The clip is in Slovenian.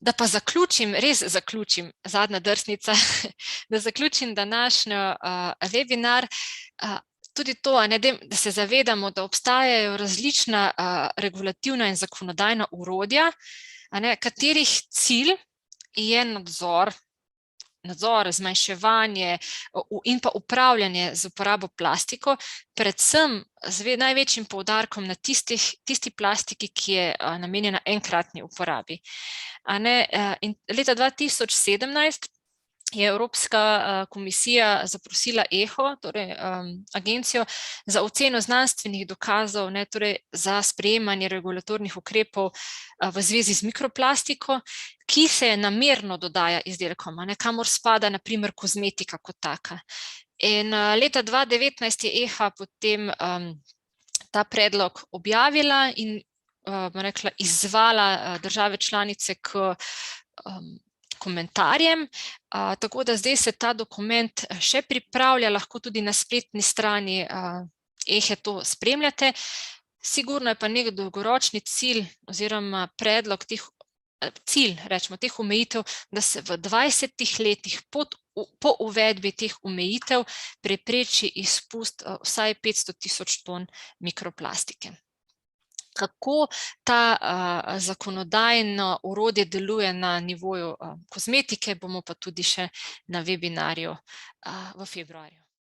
Da pa zaključim, res zaključim, zadnja drsnica, da zaključim današnjo webinar, tudi to, da se zavedamo, da obstajajo različna regulativna in zakonodajna orodja, katerih cilj je nadzor, zmanjševanje in pa upravljanje z uporabo plastiko, predvsem z največjim poudarkom na tisti plastiki, ki je namenjena enkratni uporabi. In leta 2017 je Evropska komisija zaprosila EHO, torej agencijo, za oceno znanstvenih dokazov, torej za sprejemanje regulatornih ukrepov v zvezi z mikroplastiko, ki se namerno dodaja izdelkom, kamor spada na primer kozmetika kot taka. In leta 2019 je EHA potem ta predlog objavila in izzvala države članice k komentarjem, tako da zdaj se ta dokument še pripravlja, lahko tudi na spletni strani EHE to spremljate. Sigurno je pa nek dolgoročni cilj oziroma predlog teh omejitev, da se v 20 letih po uvedbi teh omejitev prepreči izpust vsaj 500 tisoč ton mikroplastike. Kako ta zakonodajno orodje deluje na nivoju kozmetike, bomo pa tudi še na webinarju v februarju.